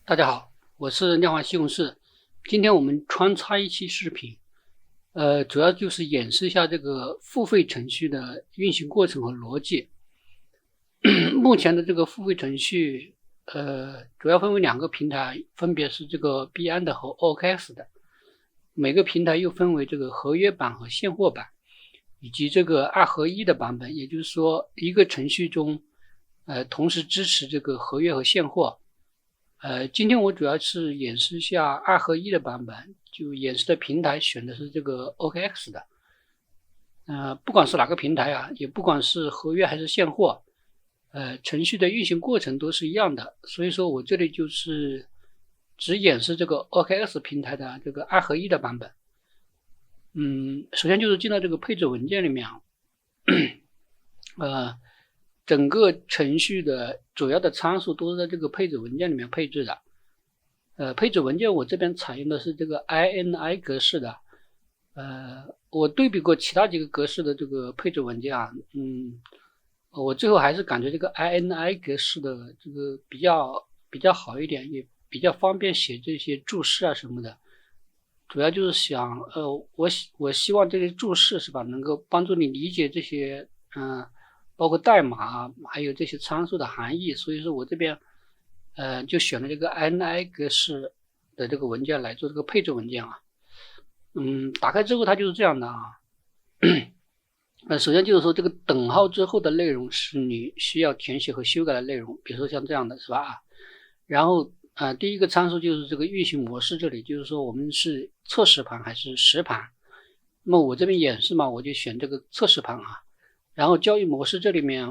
大家好，我是量化西红柿。今天我们穿插一期视频，主要就是演示一下这个付费程序的运行过程和逻辑。目前的这个付费程序，主要分为两个平台，分别是这个币安的和 OKX 的。每个平台又分为这个合约版和现货版，以及这个2合1的版本，也就是说，一个程序中，同时支持这个合约和现货。今天我主要是演示一下2合1的版本，就演示的平台选的是这个 OKX 的。不管是哪个平台啊，也不管是合约还是现货，程序的运行过程都是一样的，所以说我这里就是只演示这个 OKX 平台的这个2合1的版本。首先就是进到这个配置文件里面啊，整个程序的主要的参数都是在这个配置文件里面配置的。配置文件我这边采用的是这个 INI 格式的。我对比过其他几个格式的这个配置文件啊，我最后还是感觉这个 INI 格式的这个比较好一点，也比较方便写这些注释啊什么的。主要就是想，我希望这些注释是吧，能够帮助你理解这些，包括代码还有这些参数的含义，所以说我这边就选了这个 INI 格式的这个文件来做这个配置文件啊。打开之后它就是这样的啊。首先就是说这个等号之后的内容是你需要填写和修改的内容，比如说像这样的是吧？然后第一个参数就是这个运行模式，这里就是说我们是测试盘还是实盘。那么我这边演示嘛，我就选这个测试盘啊。然后交易模式这里面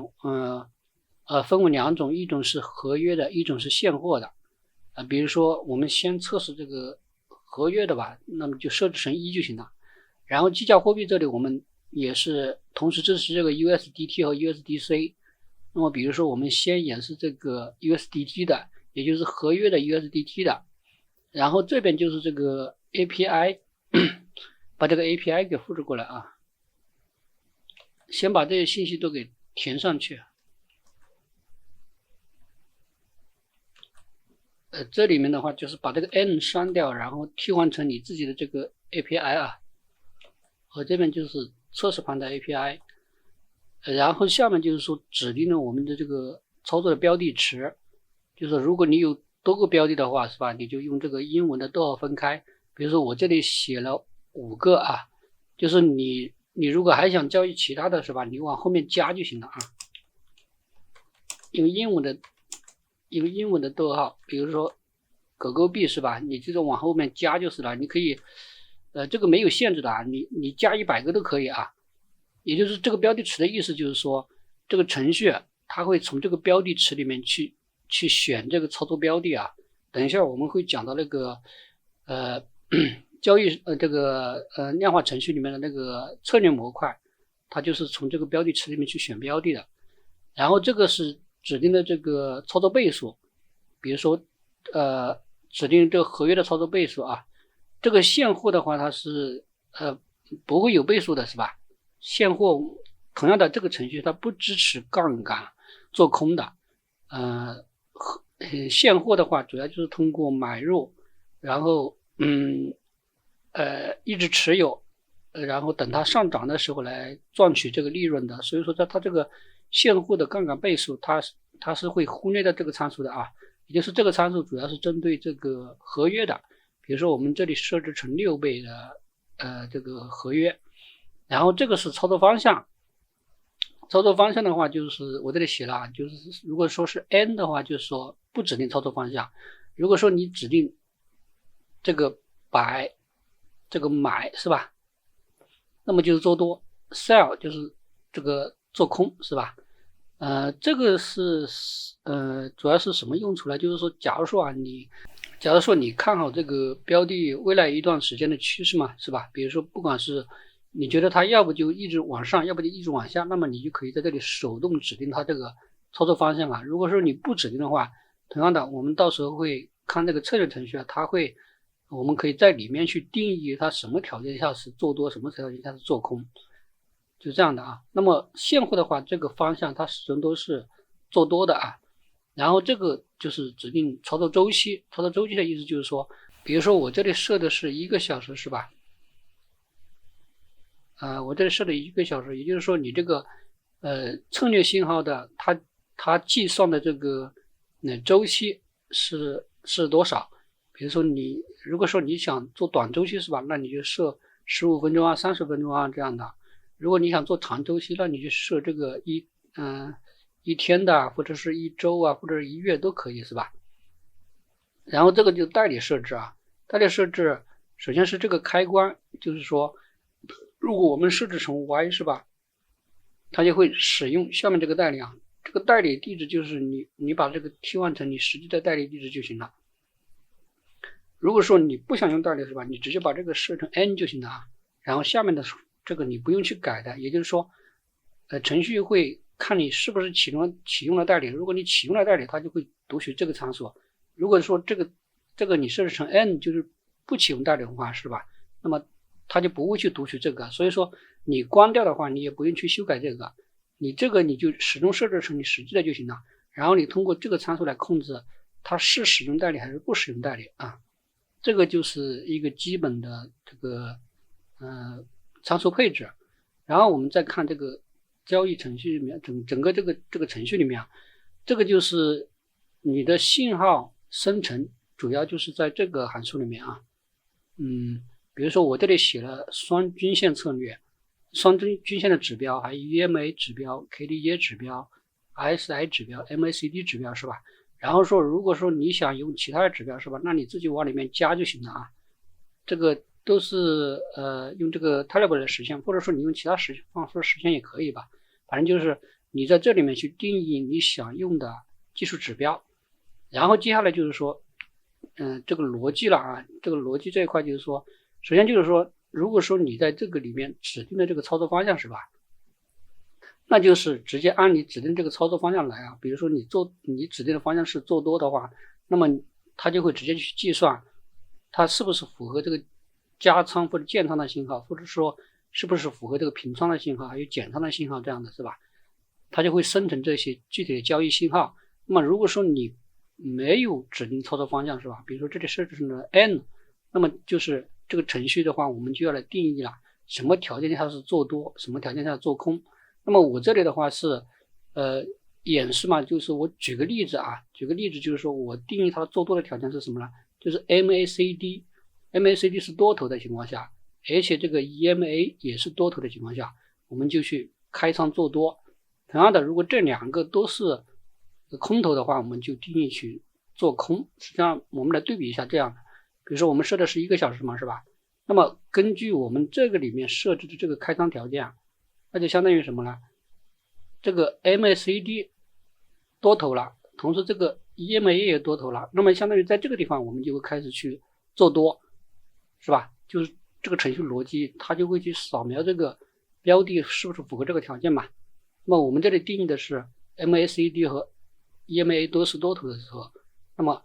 分为两种，一种是合约的，一种是现货的。比如说我们先测试这个合约的吧，那么就设置成1就行了。然后计价货币这里我们也是同时支持这个 USDT 和 USDC。那么比如说我们先演示这个 USDT 的，也就是合约的 USDT 的。然后这边就是这个 API 把这个 API 给复制过来啊。先把这些信息都给填上去。这里面的话就是把这个 n 删掉，然后替换成你自己的这个 API 啊。和这边就是测试盘的 API。然后下面就是说指定了我们的这个操作的标的池，就是如果你有多个标的的话是吧，你就用这个英文的逗号分开。比如说我这里写了5个啊，就是你如果还想交易其他的是吧，你往后面加就行了啊。用英文的逗号，比如说狗狗币是吧，你这种往后面加就是了。你可以这个没有限制的啊，你加100个都可以啊。也就是这个标的池的意思就是说，这个程序它会从这个标的池里面去选这个操作标的啊。等一下我们会讲到那个交易这个量化程序里面的那个策略模块，它就是从这个标的池里面去选标的的。然后这个是指定的这个操作倍数，比如说指定这个合约的操作倍数啊。这个现货的话它是不会有倍数的是吧？现货同样的这个程序它不支持杠杆做空的。现货的话主要就是通过买入，然后一直持有，然后等它上涨的时候来赚取这个利润的。所以说它这个现货的杠杆倍数它是会忽略掉这个参数的啊。也就是这个参数主要是针对这个合约的，比如说我们这里设置成6倍的这个合约。然后这个是操作方向，操作方向的话就是我这里写了，就是如果说是 N 的话就是说不指定操作方向。如果说你指定这个买这个买是吧，那么就是做多， sell 就是这个做空是吧。这个是主要是什么用处呢？就是说假如说你看好这个标的未来一段时间的趋势嘛是吧，比如说不管是你觉得它要不就一直往上，要不就一直往下，那么你就可以在这里手动指定它这个操作方向啊。如果说你不指定的话，同样的我们到时候会看这个策略程序啊，我们可以在里面去定义它什么条件下是做多，什么条件下是做空，就这样的啊。那么现货的话这个方向它始终都是做多的啊。然后这个就是指定操作周期。操作周期的意思就是说，比如说我这里设的是1个小时是吧？我这里设的1个小时，也就是说你这个策略信号的它计算的这个周期是多少？比如说如果说你想做短周期是吧？那你就设15分钟啊、30分钟啊这样的。如果你想做长周期，那你就设这个一天的，或者是1周啊，或者是1月都可以是吧？然后这个就代理设置啊，代理设置首先是这个开关，就是说如果我们设置成 Y 是吧，它就会使用下面这个代理啊，这个代理地址就是你把这个替换成你实际的代理地址就行了。如果说你不想用代理是吧，你直接把这个设成 N 就行了啊。然后下面的这个你不用去改的，也就是说程序会看你是不是启用了代理，如果你启用了代理，它就会读取这个参数。如果说这个你设置成 N 就是不启用代理的话是吧，那么它就不会去读取这个。所以说你关掉的话，你也不用去修改这个，你就始终设置成你实际的就行了。然后你通过这个参数来控制它是使用代理还是不使用代理啊。这个就是一个基本的这个参数配置。然后我们再看这个交易程序里面整个这个程序里面啊，这个就是你的信号生成主要就是在这个函数里面啊。比如说我这里写了双均线策略，双均线的指标，还有 EMA 指标、KDJ 指标、RSI 指标、MACD 指标是吧？然后说如果说你想用其他的指标是吧，那你自己往里面加就行了啊。这个都是用这个 Telegram 来实现，或者说你用其他方式实现也可以吧。反正就是你在这里面去定义你想用的技术指标。然后接下来就是说这个逻辑了啊，这个逻辑这一块就是说，首先就是说，如果说你在这个里面指定的这个操作方向是吧，那就是直接按你指定这个操作方向来啊。比如说你指定的方向是做多的话，那么它就会直接去计算它是不是符合这个加仓或者建仓的信号，或者说是不是符合这个平仓的信号还有减仓的信号这样的是吧，它就会生成这些具体的交易信号。那么如果说你没有指定操作方向是吧，比如说这里设置成了 N， 那么就是这个程序的话我们就要来定义了什么条件下是做多，什么条件下做空。那么我这里的话是演示嘛，就是我举个例子啊，就是说我定义它做多的条件是什么呢？就是 MACD 是多头的情况下，而且这个 EMA 也是多头的情况下，我们就去开仓做多。同样的，如果这两个都是空头的话，我们就定义去做空。实际上我们来对比一下这样的，比如说我们设的是1个小时嘛，是吧？那么根据我们这个里面设置的这个开仓条件，那就相当于什么呢？这个 MACD 多头了，同时这个 EMA 也多头了，那么相当于在这个地方我们就会开始去做多，是吧？就是这个程序逻辑它就会去扫描这个标的是不是符合这个条件嘛。那么我们这里定义的是 MACD 和 EMA 都是多头的时候，那么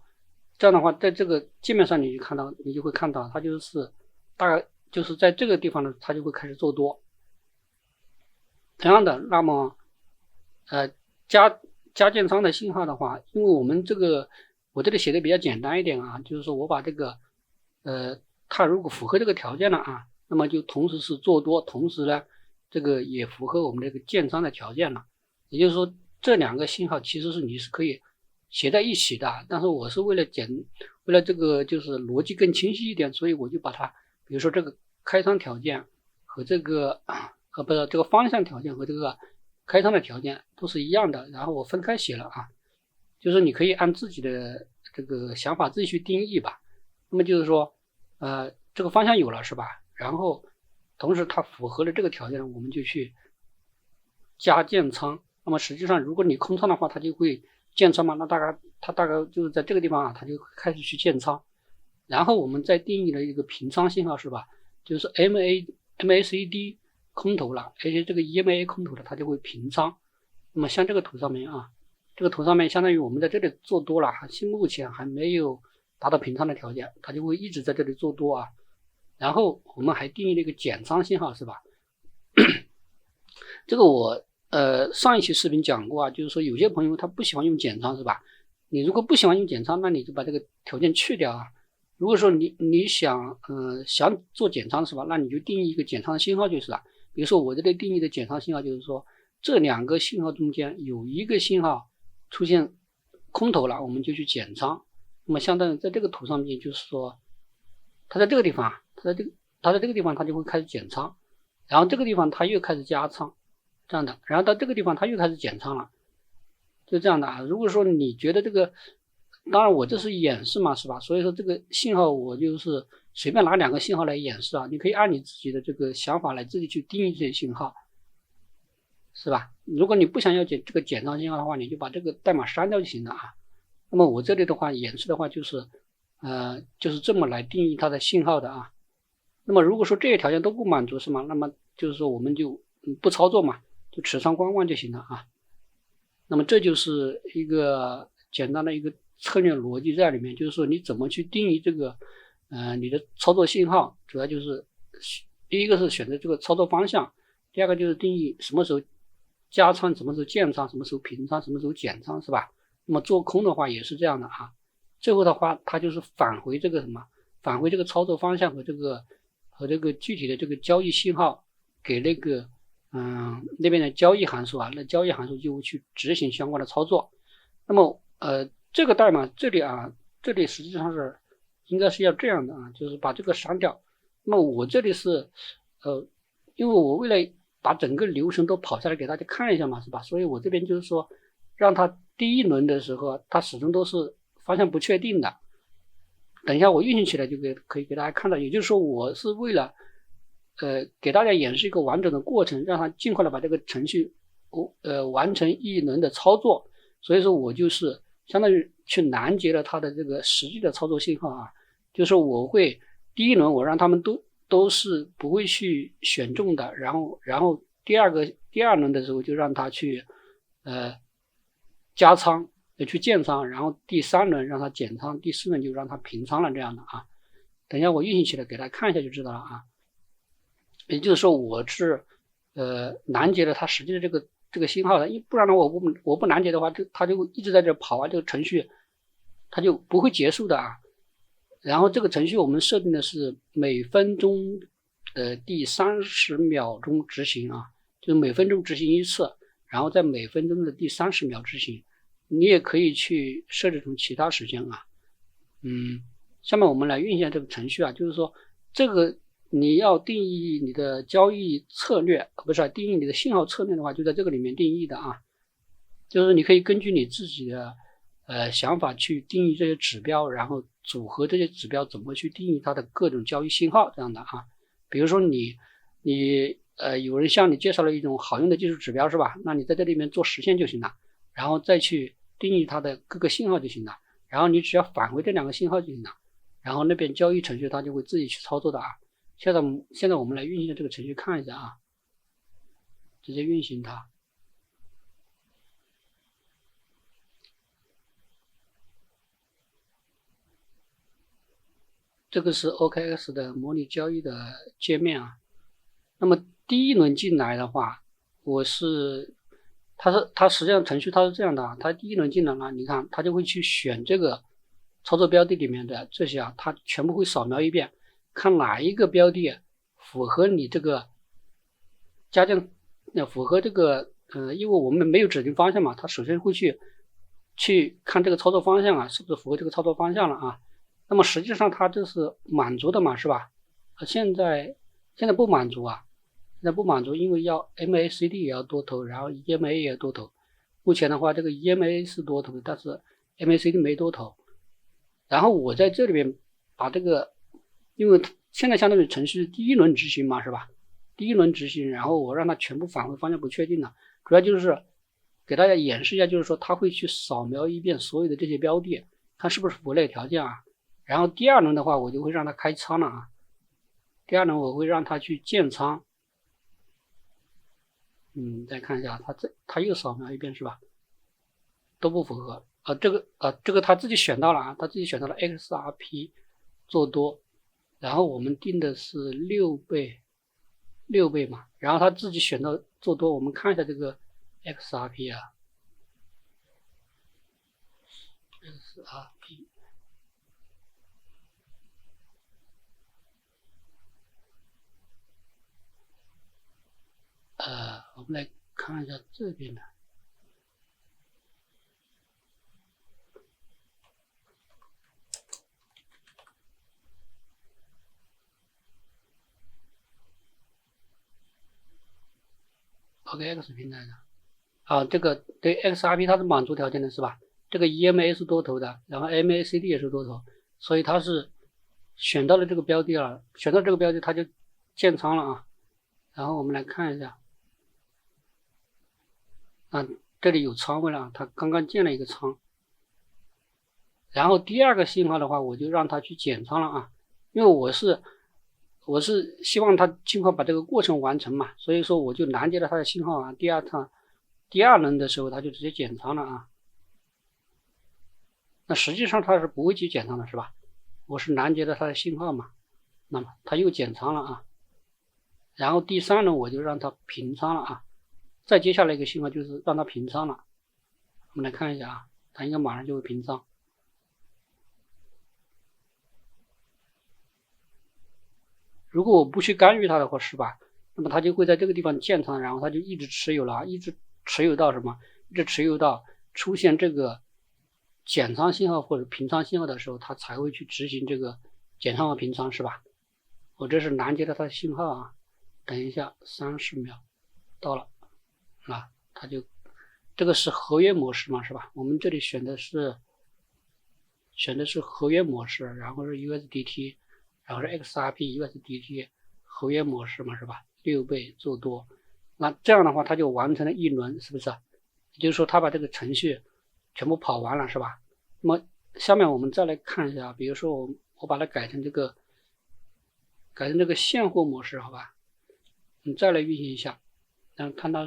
这样的话在这个界面上你就会看到它就是大概就是在这个地方呢它就会开始做多。同样的，那么加建仓的信号的话，因为我这里写的比较简单一点啊，就是说我把这个它如果符合这个条件了啊，那么就同时是做多，同时呢这个也符合我们这个建仓的条件了。也就是说这两个信号其实你是可以写在一起的，但是我是为了这个就是逻辑更清晰一点，所以我就把它比如说这个开仓条件和这个这个方向条件和这个开仓的条件都是一样的，然后我分开写了啊，就是你可以按自己的这个想法自己去定义吧。那么就是说这个方向有了是吧，然后同时它符合了这个条件，我们就去加建仓。那么实际上如果你空仓的话它就会建仓嘛，那它大概就是在这个地方啊，它就开始去建仓。然后我们再定义了一个平仓信号是吧，就是 MACD 空头了，而且这个 EMA 空头了，它就会平仓。那么像这个图上面啊，这个图上面相当于我们在这里做多了，目前还没有达到平仓的条件，它就会一直在这里做多啊。然后我们还定义了一个减仓信号是吧这个我上一期视频讲过啊，就是说有些朋友他不喜欢用减仓是吧，你如果不喜欢用减仓，那你就把这个条件去掉啊。如果说你想做减仓是吧？那你就定义一个减仓的信号就是了。比如说我这里定义的减仓信号就是说，这两个信号中间有一个信号出现空头了，我们就去减仓。那么相当于在这个图上面就是说，它在这个地方，它在这个地方它就会开始减仓，然后这个地方它又开始加仓，这样的，然后到这个地方它又开始减仓了，就这样的啊。如果说你觉得这个，当然我这是演示嘛，是吧？所以说这个信号我就是随便拿两个信号来演示啊，你可以按你自己的这个想法来自己去定义这些信号，是吧？如果你不想要这个减仓信号的话，你就把这个代码删掉就行了啊。那么我这里的话演示的话就是这么来定义它的信号的啊。那么如果说这些条件都不满足是吗？那么就是说我们就不操作嘛，就持仓观望就行了啊。那么这就是一个简单的一个策略逻辑在里面，就是说你怎么去定义这个你的操作信号，主要就是第一个是选择这个操作方向，第二个就是定义什么时候加仓，什么时候建仓，什么时候平仓，什么时候减仓，是吧？那么做空的话也是这样的啊。最后的话它就是返回这个返回这个操作方向和这个具体的这个交易信号给那个那边的交易函数啊，那交易函数就会去执行相关的操作。那么这个代码这里实际上是应该是要这样的啊，就是把这个删掉。那么我这里是因为我为了把整个流程都跑下来给大家看一下嘛，是吧？所以我这边就是说让它第一轮的时候它始终都是方向不确定的。等一下我运行起来就可以给大家看到，也就是说我是为了给大家演示一个完整的过程，让它尽快的把这个程序完成一轮的操作。所以说我就是相当于去拦截了它的这个实际的操作信号啊，就是我会第一轮我让他们都是不会去选中的，然后第二轮的时候就让他去加仓去建仓，然后第三轮让他减仓，第四轮就让他平仓了这样的啊。等一下我运行起来给大家看一下就知道了啊。也就是说我是拦截了它实际的这个信号的，不然的话我不拦截的话，它就一直在这跑啊，这个程序它就不会结束的啊。然后这个程序我们设定的是每分钟第30秒钟执行啊，就是每分钟执行一次，然后在每分钟的第30秒执行。你也可以去设置成其他时间啊。下面我们来运行一下这个程序啊，就是说这个你要定义你的交易策略，不是定义你的信号策略的话，就在这个里面定义的啊。就是你可以根据你自己的想法去定义这些指标，然后组合这些指标怎么去定义它的各种交易信号这样的啊。比如说你有人向你介绍了一种好用的技术指标是吧？那你在这里面做实现就行了，然后再去定义它的各个信号就行了，然后你只要返回这两个信号就行了，然后那边交易程序它就会自己去操作的啊。现在我们来运行这个程序看一下啊，直接运行它。这个是 OKX 的模拟交易的界面啊。那么第一轮进来的话，它实际上程序它是这样的啊，它第一轮进来呢，你看它就会去选这个操作标的里面的这些啊，它全部会扫描一遍，看哪一个标的符合你这个符合这个因为我们没有指定方向嘛，它首先会去看这个操作方向啊，是不是符合这个操作方向了啊？那么实际上它这是满足的嘛，是吧？现在不满足啊，现在不满足，因为要 MACD 也要多头，然后 EMA 也要多头。目前的话，这个 EMA 是多头，但是 MACD 没多头。然后我在这里边把这个，因为现在相当于程序第一轮执行嘛，是吧？第一轮执行，然后我让它全部返回方向不确定了，主要就是给大家演示一下，就是说它会去扫描一遍所有的这些标的，看是不是符合那个条件啊。然后第二轮的话，我就会让它开仓了啊。第二轮我会让它去建仓。再看一下，它又扫描一遍是吧？都不符合啊。这个他自己选到了啊，他自己选到了 XRP 做多，然后我们定的是6倍嘛，然后他自己选到做多，我们看一下这个 XRP 啊 XRP。我们来看一下这边的。OKX 平台的，这个对 XRP 它是满足条件的是吧？这个 EMA 是多头的，然后 MACD 也是多头，所以它是选到了这个标的了，选到这个标的它就建仓了啊。然后我们来看一下，这里有仓位了，它刚刚建了一个仓。然后第二个信号的话，我就让它去减仓了啊，因为我是希望它尽快把这个过程完成嘛，所以说我就拦截了它的信号啊。第二轮的时候，它就直接减仓了啊。那实际上它是不会去减仓的，是吧？我是拦截了它的信号嘛，那么它又减仓了啊。然后第三轮我就让它平仓了啊。再接下来一个信号就是让它平仓了，我们来看一下啊，它应该马上就会平仓。如果我不去干预它的话，是吧？那么它就会在这个地方建仓，然后它就一直持有了，一直持有到什么？一直持有到出现这个减仓信号或者平仓信号的时候，它才会去执行这个减仓和平仓，是吧？我这是拦截了它的信号啊。等一下，30秒到了，它就这个是合约模式嘛，是吧？我们这里选的是合约模式，然后是 USDT。然后是 XRP、USDT 合约模式嘛，是吧？6倍做多，那这样的话，它就完成了一轮，是不是？也就是说，它把这个程序全部跑完了，是吧？那么下面我们再来看一下，比如说我把它改成这个现货模式，好吧？你再来运行一下，然后看到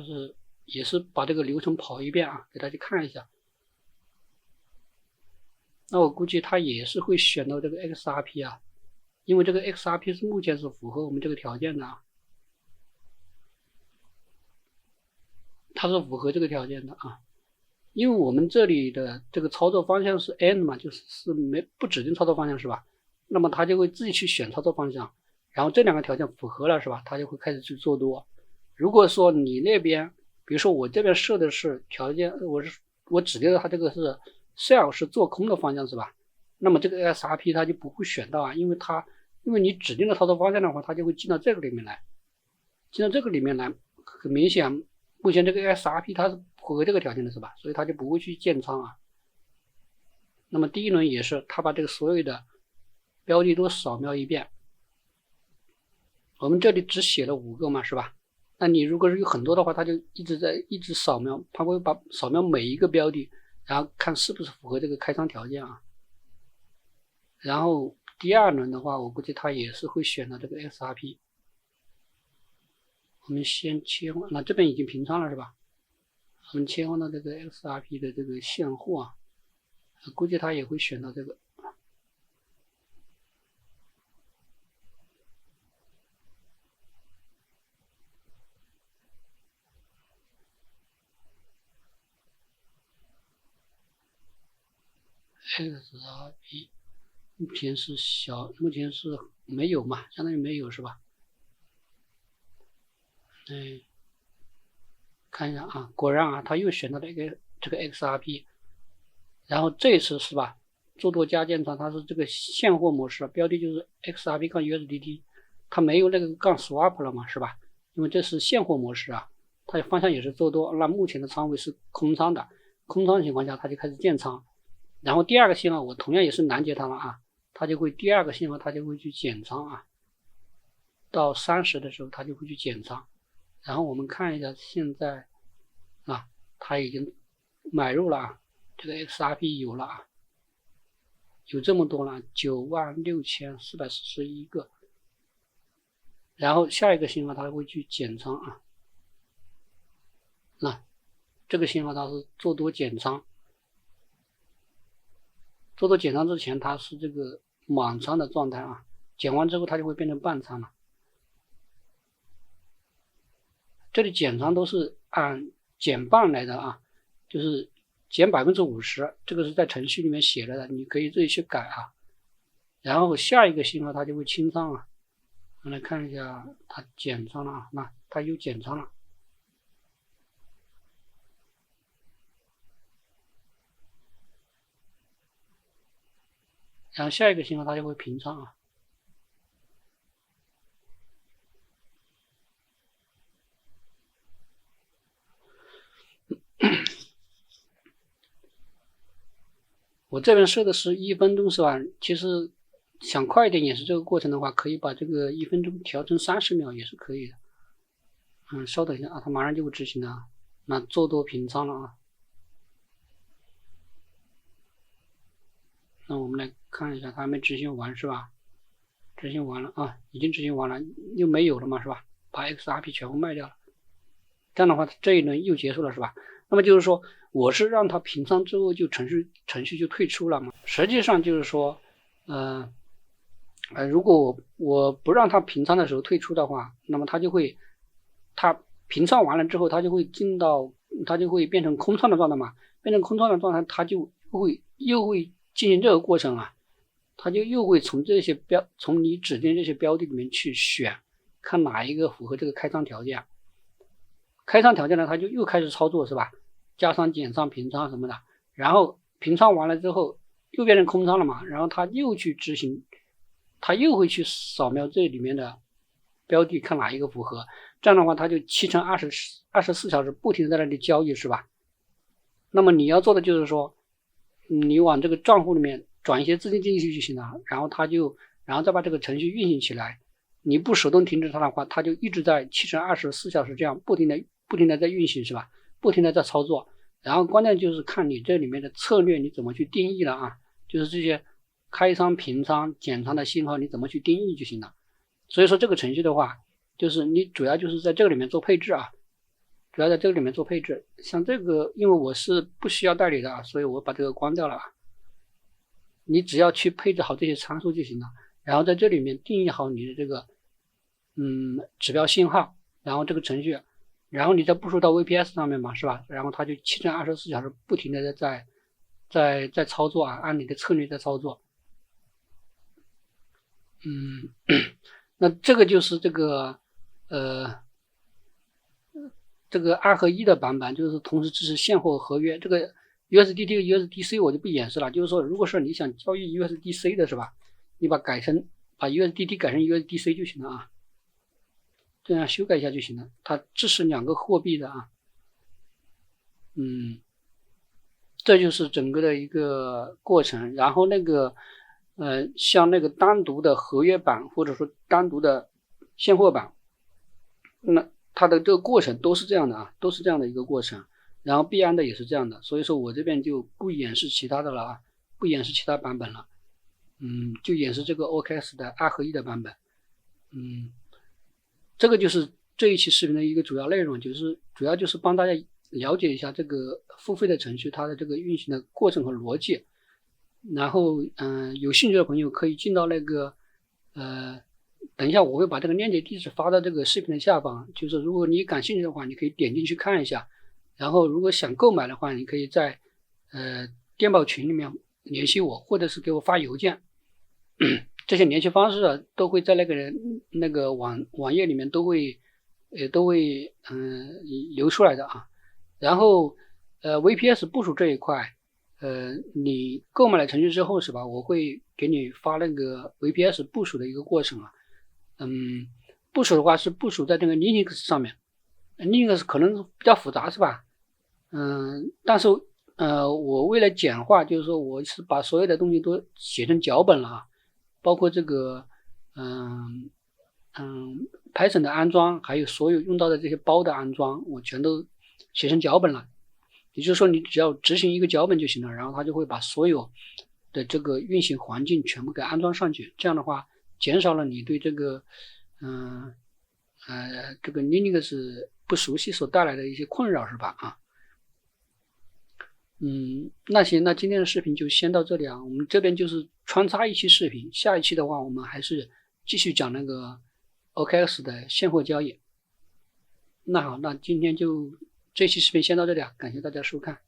也是把这个流程跑一遍啊，给大家看一下。那我估计它也是会选到这个 XRP 啊。因为这个 XRP 是目前是符合我们这个条件的啊，它是符合这个条件的啊。因为我们这里的这个操作方向是 N 嘛，就是不指定操作方向，是吧？那么它就会自己去选操作方向，然后这两个条件符合了，是吧？它就会开始去做多。如果说你那边，比如说我这边设的是条件，我指定的它这个是 sell 是做空的方向，是吧？那么这个 XRP 它就不会选到啊，因为你指定的操作方向的话，它就会进到这个里面来，很明显，目前这个 XRP 它是符合这个条件的，是吧？所以它就不会去建仓啊。那么第一轮也是，它把这个所有的标的都扫描一遍。我们这里只写了5个嘛，是吧？那你如果是有很多的话，它就一直扫描，它会扫描每一个标的，然后看是不是符合这个开仓条件啊。然后第二轮的话，我估计它也是会选到这个 XRP。我们先切换，那这边已经平仓了，是吧？我们切换到这个 XRP 的这个现货啊，估计它也会选到这个。XRP 目前是没有嘛，相当于没有，是吧？看一下啊，果然啊，他又选到了这个 XRP， 然后这次是吧，做多加建仓，它是这个现货模式，标的就是 XRP 杠 USDT， 它没有那个杠 swap 了嘛，是吧？因为这是现货模式啊，它的方向也是做多，那目前的仓位是空仓的，空仓情况下它就开始建仓，然后第二个信号我同样也是拦截它了啊，它就会第二个信号它就会去减仓啊，到30的时候它就会去减仓。然后我们看一下现在啊，它已经买入了啊，这个 XRP 有了啊，有这么多了，96441个。然后下一个信号它会去减仓啊，那这个信号它是做多减仓，做多减仓之前它是这个满仓的状态啊，减完之后它就会变成半仓了。这里减仓都是按减半来的啊，就是减50%，这个是在程序里面写了的，你可以自己去改啊。然后下一个信号它就会清仓啊。我们来看一下，它减仓了啊，那它又减仓了。然后下一个信号它就会平仓啊。我这边设的是1分钟是吧？其实想快一点演示这个过程的话，可以把这个1分钟调成30秒也是可以的。稍等一下啊，它马上就会执行了。那做多平仓了啊。那我们来看一下，它还没执行完是吧？执行完了啊，已经执行完了，又没有了嘛是吧？把 XRP 全部卖掉了，这样的话这一轮又结束了是吧？那么就是说，我是让它平仓之后就程序就退出了嘛。实际上就是说，如果我不让它平仓的时候退出的话，那么它平仓完了之后，它就会变成空仓的状态嘛。变成空仓的状态，它就又会进行这个过程啊，它就又会从你指定这些标的里面去选，看哪一个符合这个开仓条件。开仓条件呢，它就又开始操作是吧？加仓、减仓、平仓什么的，然后平仓完了之后又变成空仓了嘛，然后它又去执行，它又会去扫描这里面的标的，看哪一个符合。这样的话，它就7乘24小时不停的在那里交易是吧？那么你要做的就是说，你往这个账户里面转一些资金进去就行了，然后再把这个程序运行起来。你不手动停止它的话，它就一直在7乘24小时这样不停的在运行是吧？不停的在操作。然后关键就是看你这里面的策略你怎么去定义了啊，就是这些开仓、平仓、减仓的信号你怎么去定义就行了。所以说这个程序的话，就是你主要就是在这个里面做配置啊，主要在这个里面做配置。像这个因为我是不需要代理的啊，所以我把这个关掉了啊。你只要去配置好这些参数就行了，然后在这里面定义好你的这个指标信号，然后这个程序，然后你再部署到 VPS 上面嘛是吧？然后它就7乘24小时不停的在操作啊，按你的策略在操作。那这个就是这个2合1的版本，就是同时支持现货合约。这个 USDT 和 USDC 我就不演示了，就是说如果说你想交易 USDC 的是吧，你把 USDT 改成 USDC 就行了啊，这样修改一下就行了。它支持2个货币的啊。这就是整个的一个过程。然后像那个单独的合约版或者说单独的现货版，那它的这个过程都是这样的啊，都是这样的一个过程。然后币安的也是这样的，所以说我这边就不演示其他的了啊，不演示其他版本了。就演示这个 OKX 的2合1的版本。这个就是这一期视频的一个主要内容，主要就是帮大家了解一下这个付费的程序它的这个运行的过程和逻辑。然后有兴趣的朋友可以进到等一下我会把这个链接地址发到这个视频的下方，就是如果你感兴趣的话，你可以点进去看一下。然后如果想购买的话，你可以在电报群里面联系我，或者是给我发邮件。这些联系方式都会在那个网页里面都会留出来的啊。然后VPS 部署这一块，你购买了程序之后是吧，我会给你发那个 VPS 部署的一个过程啊。部署的话是部署在这个 Linux 上面，Linux 可能比较复杂是吧？但是我为了简化，就是说我是把所有的东西都写成脚本了啊，包括这个Python 的安装，还有所有用到的这些包的安装，我全都写成脚本了。也就是说你只要执行一个脚本就行了，然后它就会把所有的这个运行环境全部给安装上去。这样的话减少了你对这个Linux 不熟悉所带来的一些困扰是吧啊？那行，那今天的视频就先到这里啊。我们这边就是穿插一期视频，下一期的话我们还是继续讲那个 OKX 的现货交易。那好，那今天就这期视频先到这里啊，感谢大家收看。